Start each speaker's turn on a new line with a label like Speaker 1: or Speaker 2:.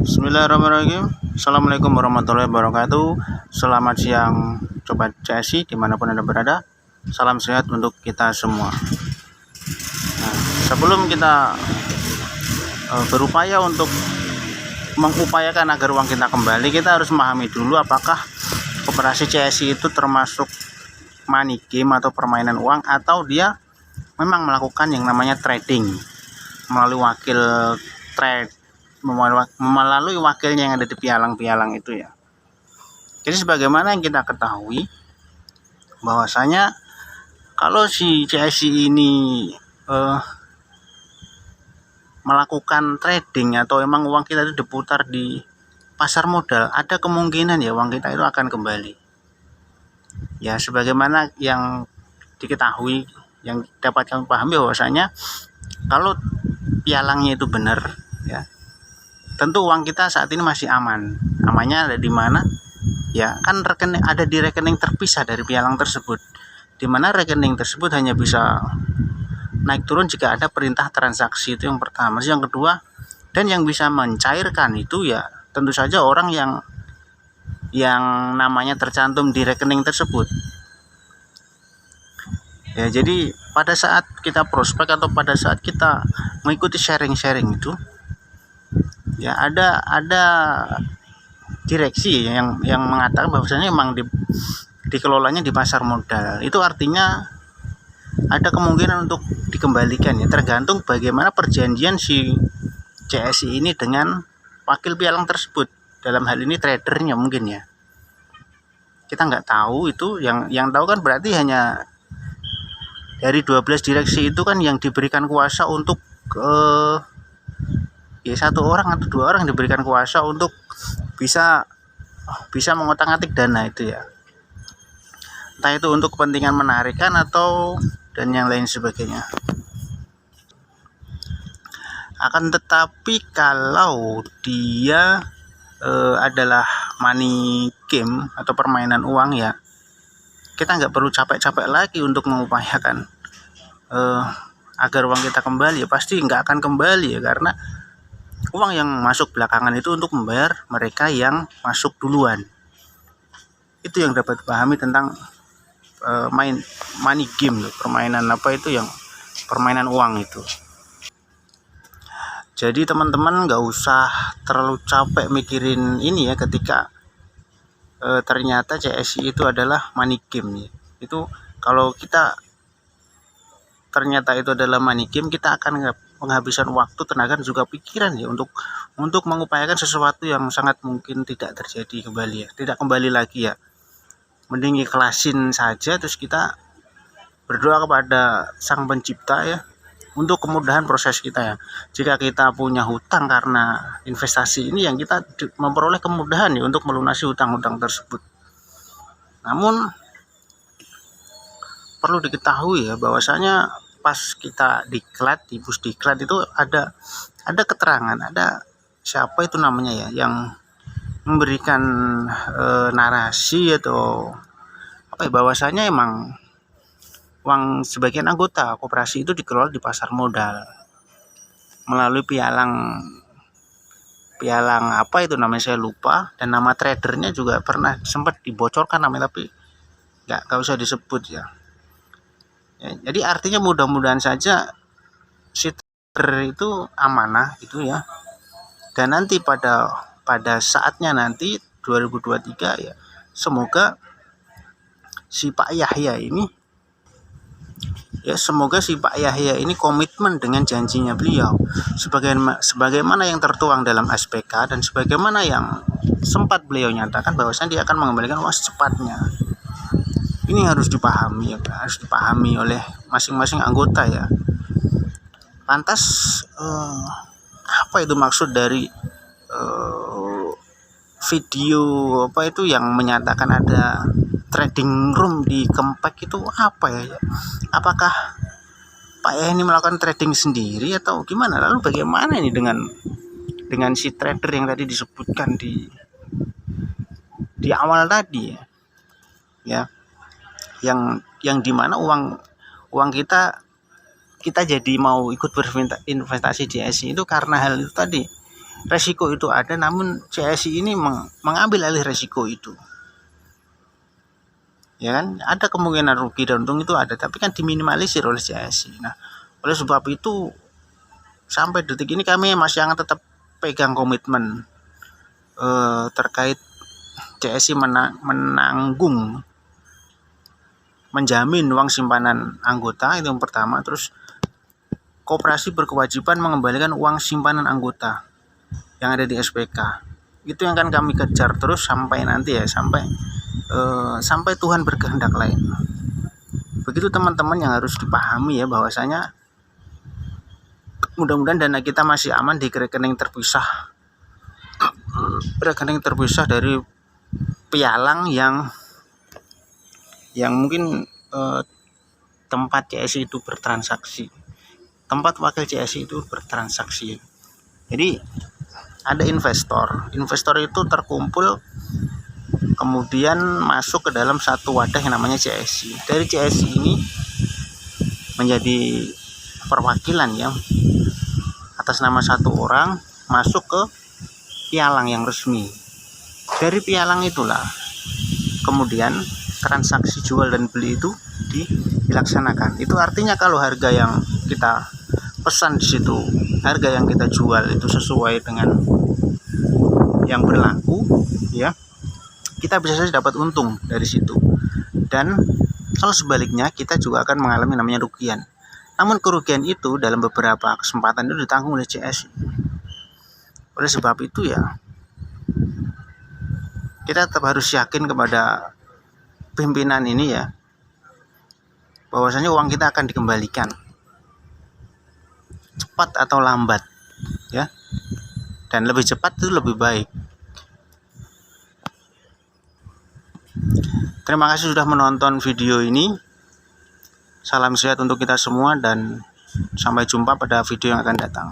Speaker 1: Bismillahirrahmanirrahim. Assalamualaikum warahmatullahi wabarakatuh. Selamat siang Sobat CSI dimanapun Anda berada. Salam sehat untuk kita semua. Sebelum kita berupaya untuk mengupayakan agar uang kita kembali, kita harus memahami dulu apakah operasi CSI itu termasuk money game atau permainan uang, atau dia memang melakukan yang namanya trading melalui wakil trade, melalui wakilnya yang ada di pialang-pialang itu ya. Jadi sebagaimana yang kita ketahui bahwasanya kalau si CSI ini melakukan trading atau emang uang kita itu diputar di pasar modal, ada kemungkinan ya uang kita itu akan kembali. Ya sebagaimana yang diketahui, yang dapat kami pahami bahwasanya kalau pialangnya itu benar ya, tentu uang kita saat ini masih aman. Amannya ada di mana? Ya kan rekening, ada di rekening terpisah dari pialang tersebut, di mana rekening tersebut hanya bisa naik turun jika ada perintah transaksi. Itu yang pertama. Yang kedua, dan yang bisa mencairkan itu ya tentu saja orang yang namanya tercantum di rekening tersebut. Ya, jadi pada saat kita prospek atau pada saat kita mengikuti sharing-sharing itu, ya ada direksi yang mengatakan bahwasanya memang dikelolanya di pasar modal. Itu artinya ada kemungkinan untuk dikembalikan ya, tergantung bagaimana perjanjian si CSI ini dengan wakil pialang tersebut. Dalam hal ini tradernya mungkin ya. Kita nggak tahu itu, yang tahu kan berarti hanya dari 12 direksi itu kan yang diberikan kuasa untuk ya satu orang atau dua orang diberikan kuasa untuk bisa mengotak-atik dana itu ya, entah itu untuk kepentingan menarikan atau dan yang lain sebagainya. Akan tetapi kalau dia adalah money game atau permainan uang ya, kita nggak perlu capek-capek lagi untuk mengupayakan agar uang kita kembali. Ya pasti nggak akan kembali ya, karena uang yang masuk belakangan itu untuk membayar mereka yang masuk duluan. Itu yang dapat dipahami tentang money game, permainan apa itu, yang permainan uang itu. Jadi teman-teman nggak usah terlalu capek mikirin ini ya, ketika ternyata CSI itu adalah money game ya. Itu kalau kita ternyata itu adalah money game, kita akan menghabiskan waktu, tenaga, dan juga pikiran ya untuk mengupayakan sesuatu yang sangat mungkin tidak terjadi kembali ya, tidak kembali lagi ya. Mending ikhlasin saja, terus kita berdoa kepada Sang Pencipta ya untuk kemudahan proses kita ya. Jika kita punya hutang karena investasi ini, yang kita memperoleh kemudahan ya untuk melunasi hutang-hutang tersebut. Namun perlu diketahui ya bahwasanya pas kita diklat, di pusdiklat itu ada keterangan, ada siapa itu namanya ya, yang memberikan narasi atau apa ya, bahwasanya emang uang sebagian anggota koperasi itu dikelola di pasar modal melalui pialang apa itu namanya saya lupa, dan nama tradernya juga pernah sempat dibocorkan namanya, tapi nggak usah disebut ya. Jadi artinya mudah-mudahan saja si trader itu amanah gitu ya, dan nanti pada saatnya nanti 2023 ya, semoga si Pak Yahya ini komitmen dengan janjinya beliau, sebagaimana yang tertuang dalam SPK dan sebagaimana yang sempat beliau nyatakan bahwasanya dia akan mengembalikan uang secepatnya. Ini harus dipahami oleh masing-masing anggota ya. Lantas apa itu maksud dari video apa itu yang menyatakan ada trading room di Kempek itu apa ya? Apakah Pak ya ini melakukan trading sendiri atau gimana? Lalu bagaimana ini dengan si trader yang tadi disebutkan di awal tadi ya? Yang dimana uang kita jadi mau ikut berinvestasi di CSI itu karena hal itu tadi, resiko itu ada, namun CSI ini mengambil alih resiko itu. Ya kan, ada kemungkinan rugi dan untung itu ada, tapi kan diminimalisir oleh CSI. Nah, oleh sebab itu sampai detik ini kami masih akan tetap pegang komitmen terkait CSI menanggung, menjamin uang simpanan anggota, itu yang pertama. Terus koperasi berkewajiban mengembalikan uang simpanan anggota yang ada di SPK. Itu yang akan kami kejar terus sampai nanti ya, sampai Tuhan berkehendak lain. Begitu teman-teman yang harus dipahami ya, bahwasanya mudah-mudahan dana kita masih aman di rekening terpisah dari pialang yang mungkin tempat CSI itu bertransaksi, tempat wakil CSI itu bertransaksi. Jadi ada investor itu terkumpul, kemudian masuk ke dalam satu wadah yang namanya CSI. Dari CSI ini menjadi perwakilan ya, atas nama satu orang masuk ke pialang yang resmi. Dari pialang itulah kemudian transaksi jual dan beli itu dilaksanakan. Itu artinya kalau harga yang kita pesan di situ, harga yang kita jual itu sesuai dengan yang berlaku ya, kita bisa saja dapat untung dari situ. Dan kalau sebaliknya, kita juga akan mengalami namanya kerugian. Namun kerugian itu dalam beberapa kesempatan itu ditanggung oleh CSI. Oleh sebab itu ya, kita tetap harus yakin kepada pimpinan ini ya, bahwasanya uang kita akan dikembalikan cepat atau lambat ya, dan lebih cepat itu lebih baik. Terima kasih sudah menonton video ini. Salam sehat untuk kita semua dan sampai jumpa pada video yang akan datang.